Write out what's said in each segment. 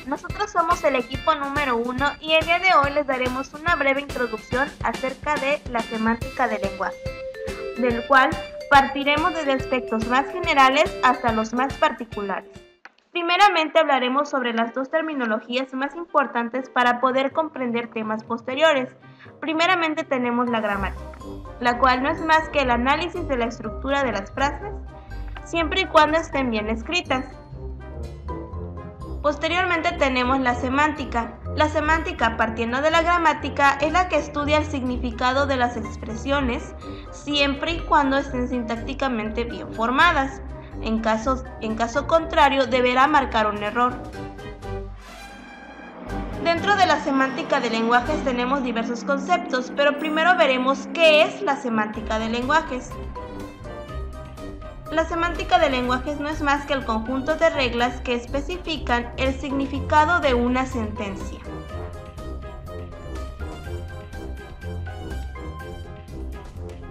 Nosotros somos el equipo número 1 y el día de hoy les daremos una breve introducción acerca de la semántica del lenguaje, del cual partiremos desde aspectos más generales hasta los más particulares. Primeramente hablaremos sobre las dos terminologías más importantes para poder comprender temas posteriores. Primeramente tenemos la gramática, la cual no es más que el análisis de la estructura de las frases, siempre y cuando estén bien escritas. Posteriormente tenemos la semántica. La semántica, partiendo de la gramática, es la que estudia el significado de las expresiones, siempre y cuando estén sintácticamente bien formadas. En caso contrario, deberá marcar un error. Dentro de la semántica de lenguajes tenemos diversos conceptos, pero primero veremos qué es la semántica de lenguajes. La semántica de lenguajes no es más que el conjunto de reglas que especifican el significado de una sentencia.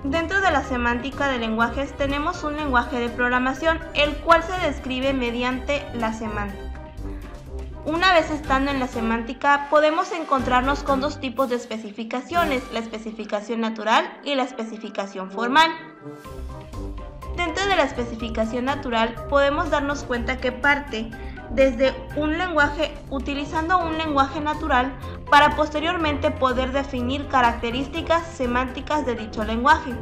Dentro de la semántica de lenguajes tenemos un lenguaje de programación, el cual se describe mediante la semántica. Una vez estando en la semántica, podemos encontrarnos con dos tipos de especificaciones, la especificación natural y la especificación formal. Dentro de la especificación natural podemos darnos cuenta que parte desde un lenguaje utilizando un lenguaje natural para posteriormente poder definir características semánticas de dicho lenguaje.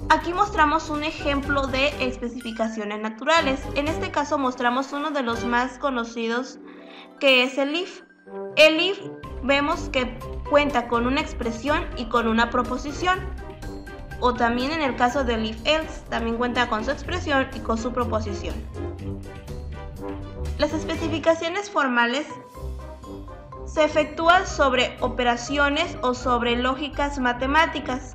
Aquí mostramos un ejemplo de especificaciones naturales. En este caso mostramos uno de los más conocidos, que es el if. El if vemos que cuenta con una expresión y con una proposición, o también en el caso del if else, también cuenta con su expresión y con su proposición. Las especificaciones formales se efectúan sobre operaciones o sobre lógicas matemáticas,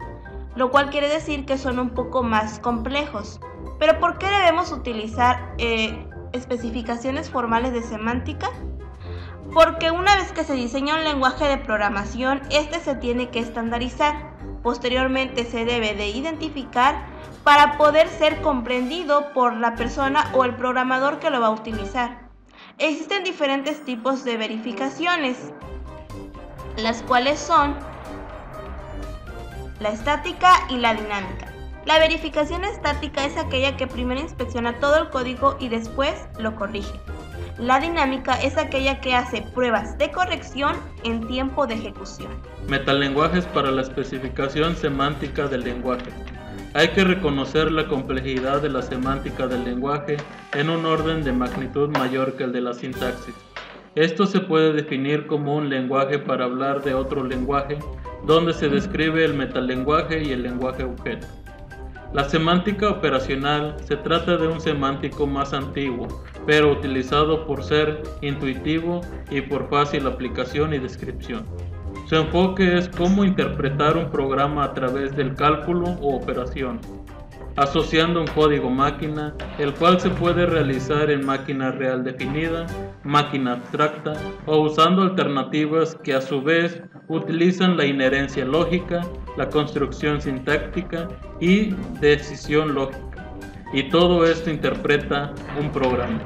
lo cual quiere decir que son un poco más complejos. Pero ¿por qué debemos utilizar especificaciones formales de semántica? Porque una vez que se diseña un lenguaje de programación, este se tiene que estandarizar. Posteriormente se debe de identificar para poder ser comprendido por la persona o el programador que lo va a utilizar. Existen diferentes tipos de verificaciones, las cuales son la estática y la dinámica. La verificación estática es aquella que primero inspecciona todo el código y después lo corrige. La dinámica es aquella que hace pruebas de corrección en tiempo de ejecución. Metalenguajes para la especificación semántica del lenguaje. Hay que reconocer la complejidad de la semántica del lenguaje en un orden de magnitud mayor que el de la sintaxis. Esto se puede definir como un lenguaje para hablar de otro lenguaje, donde se describe el metalenguaje y el lenguaje objeto. La semántica operacional se trata de un semántico más antiguo, pero utilizado por ser intuitivo y por fácil aplicación y descripción. Su enfoque es cómo interpretar un programa a través del cálculo o operación, asociando un código máquina, el cual se puede realizar en máquina real definida, máquina abstracta o usando alternativas que a su vez utilizan la inherencia lógica, la construcción sintáctica y decisión lógica. Y todo esto interpreta un programa.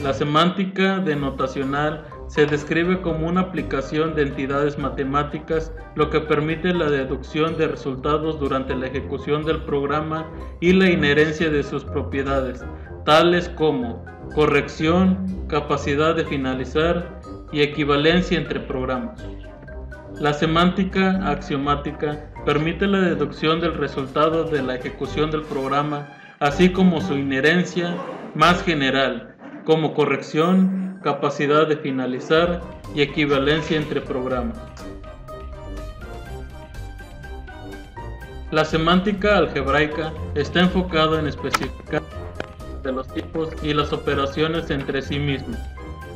La semántica denotacional se describe como una aplicación de entidades matemáticas, lo que permite la deducción de resultados durante la ejecución del programa y la inherencia de sus propiedades, tales como corrección, capacidad de finalizar y equivalencia entre programas. La semántica axiomática permite la deducción del resultado de la ejecución del programa, así como su inherencia más general, como corrección, capacidad de finalizar y equivalencia entre programas. La semántica algebraica está enfocada en especificar de los tipos y las operaciones entre sí mismos.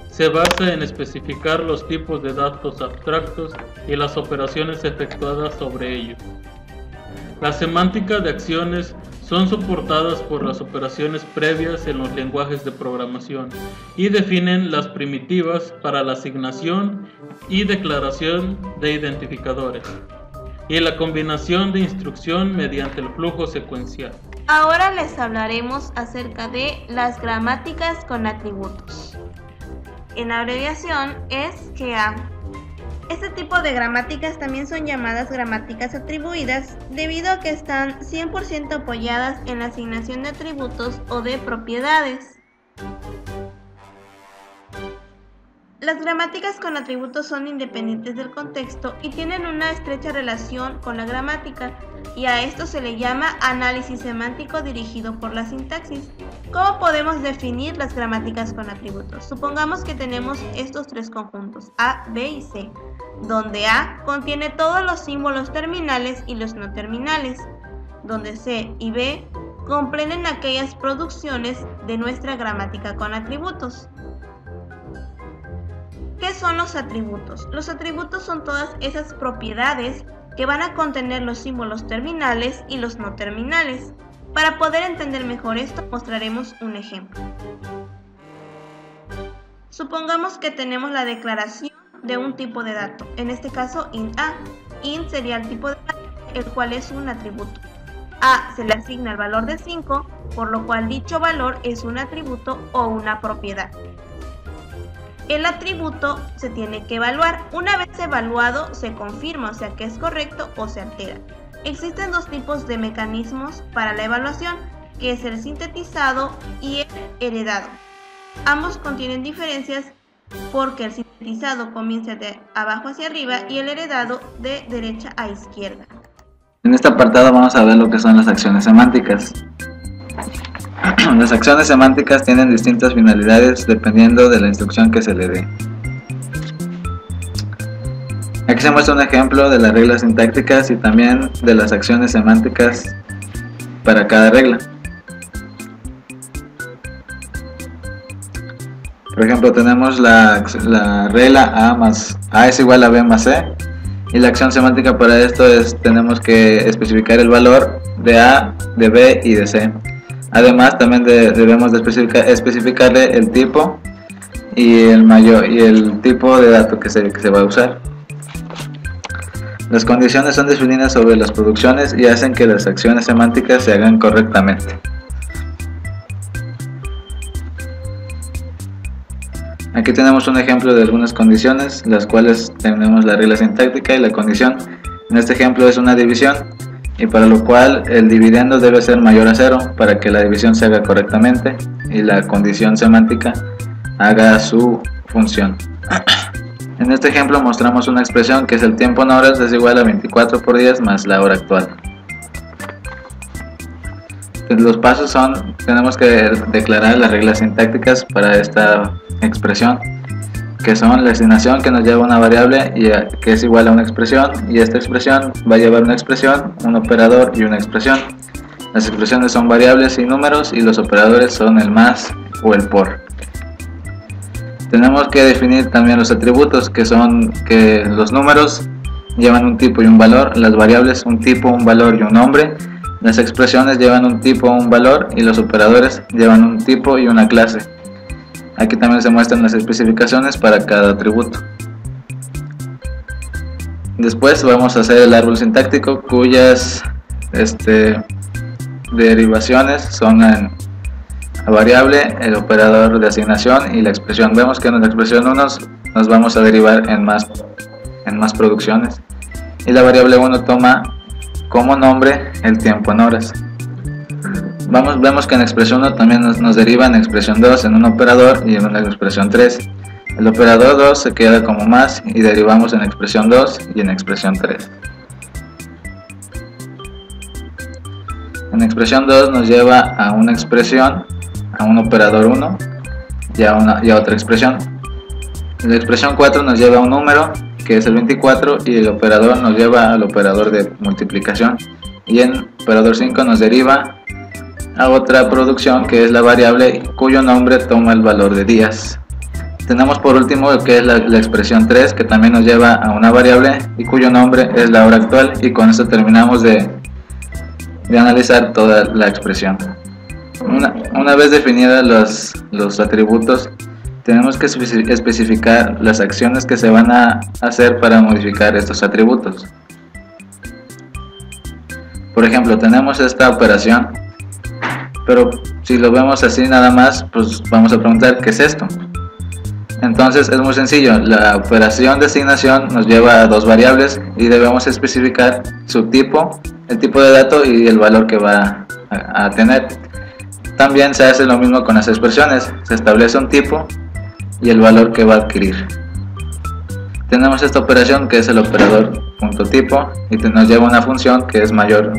Se basa en especificar los tipos de datos abstractos y las operaciones efectuadas sobre ellos. La semántica de acciones son soportadas por las operaciones previas en los lenguajes de programación y definen las primitivas para la asignación y declaración de identificadores y la combinación de instrucción mediante el flujo secuencial. Ahora les hablaremos acerca de las gramáticas con atributos. En abreviación es GA. Este tipo de gramáticas también son llamadas gramáticas atribuidas debido a que están 100% apoyadas en la asignación de atributos o de propiedades. Las gramáticas con atributos son independientes del contexto y tienen una estrecha relación con la gramática, y a esto se le llama análisis semántico dirigido por la sintaxis. ¿Cómo podemos definir las gramáticas con atributos? Supongamos que tenemos estos tres conjuntos, A, B y C, donde A contiene todos los símbolos terminales y los no terminales, donde C y B comprenden aquellas producciones de nuestra gramática con atributos. ¿Qué son los atributos? Los atributos son todas esas propiedades que van a contener los símbolos terminales y los no terminales. Para poder entender mejor esto, mostraremos un ejemplo. Supongamos que tenemos la declaración de un tipo de dato, en este caso int A. Int sería el tipo de dato, el cual es un atributo. A se le asigna el valor de 5, por lo cual dicho valor es un atributo o una propiedad. El atributo se tiene que evaluar. Una vez evaluado, se confirma, o sea que es correcto o se altera. Existen dos tipos de mecanismos para la evaluación, que es el sintetizado y el heredado. Ambos contienen diferencias porque el sintetizado comienza de abajo hacia arriba y el heredado de derecha a izquierda. En este apartado vamos a ver lo que son las acciones semánticas. Las acciones semánticas tienen distintas finalidades dependiendo de la instrucción que se le dé. Aquí se muestra un ejemplo de las reglas sintácticas y también de las acciones semánticas para cada regla. Por ejemplo, tenemos la regla A es igual a B más C, y la acción semántica para esto es tenemos que especificar el valor de A, de B y de C. Además, también debemos de especificarle el tipo y el tipo de dato que se va a usar. Las condiciones son definidas sobre las producciones y hacen que las acciones semánticas se hagan correctamente. Aquí tenemos un ejemplo de algunas condiciones, las cuales tenemos la regla sintáctica y la condición. En este ejemplo es una división, y para lo cual el dividendo debe ser mayor a 0 para que la división se haga correctamente y la condición semántica haga su función. En este ejemplo mostramos una expresión que es el tiempo en horas es igual a 24 por 10 más la hora actual. Los pasos son, tenemos que declarar las reglas sintácticas para esta expresión, que son la asignación que nos lleva una variable que es igual a una expresión, y esta expresión va a llevar una expresión, un operador y una expresión. Las expresiones son variables y números, y los operadores son el más o el por. Tenemos que definir también los atributos, que son que los números llevan un tipo y un valor, las variables un tipo, un valor y un nombre, las expresiones llevan un tipo, un valor, y los operadores llevan un tipo y una clase. Aquí también se muestran las especificaciones para cada atributo. Después vamos a hacer el árbol sintáctico, cuyas derivaciones son la variable, el operador de asignación y la expresión. Vemos que en la expresión 1 nos vamos a derivar en más producciones, y la variable 1 toma como nombre el tiempo en horas. Vemos que en expresión 1 también nos deriva en expresión 2 en un operador y en una expresión 3. El operador 2 se queda como más y derivamos en expresión 2 y en expresión 3. En expresión 2 nos lleva a una expresión, a un operador 1 y a otra expresión. En la expresión 4 nos lleva a un número, que es el 24, y el operador nos lleva al operador de multiplicación. Y en operador 5 nos deriva a otra producción, que es la variable cuyo nombre toma el valor de días. Tenemos por último lo que es la expresión 3, que también nos lleva a una variable y cuyo nombre es la hora actual, y con esto terminamos de de analizar toda la expresión. Una vez definidos los atributos, tenemos que especificar las acciones que se van a hacer para modificar estos atributos. Por ejemplo, tenemos esta operación, pero si lo vemos así nada más, pues vamos a preguntar ¿qué es esto? Entonces es muy sencillo, la operación de asignación nos lleva a dos variables y debemos especificar su tipo, el tipo de dato y el valor que va a tener. También se hace lo mismo con las expresiones, se establece un tipo y el valor que va a adquirir. Tenemos esta operación que es el operador .tipo y nos lleva a una función que es mayor,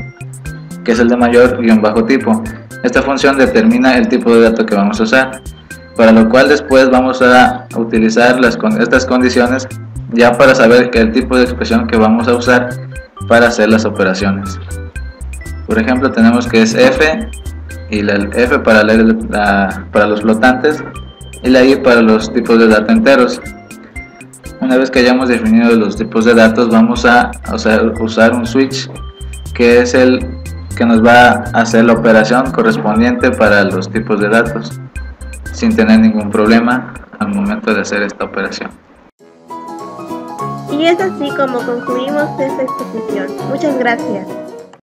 que es el de mayor guión bajo tipo. Esta función determina el tipo de dato que vamos a usar, para lo cual después vamos a utilizar estas condiciones ya para saber el tipo de expresión que vamos a usar para hacer las operaciones. Por ejemplo, tenemos que es f y la f para leer para los flotantes y la i para los tipos de datos enteros. Una vez que hayamos definido los tipos de datos, vamos a usar un switch que es el que nos va a hacer la operación correspondiente para los tipos de datos sin tener ningún problema al momento de hacer esta operación. Y es así como concluimos esta exposición. Muchas gracias.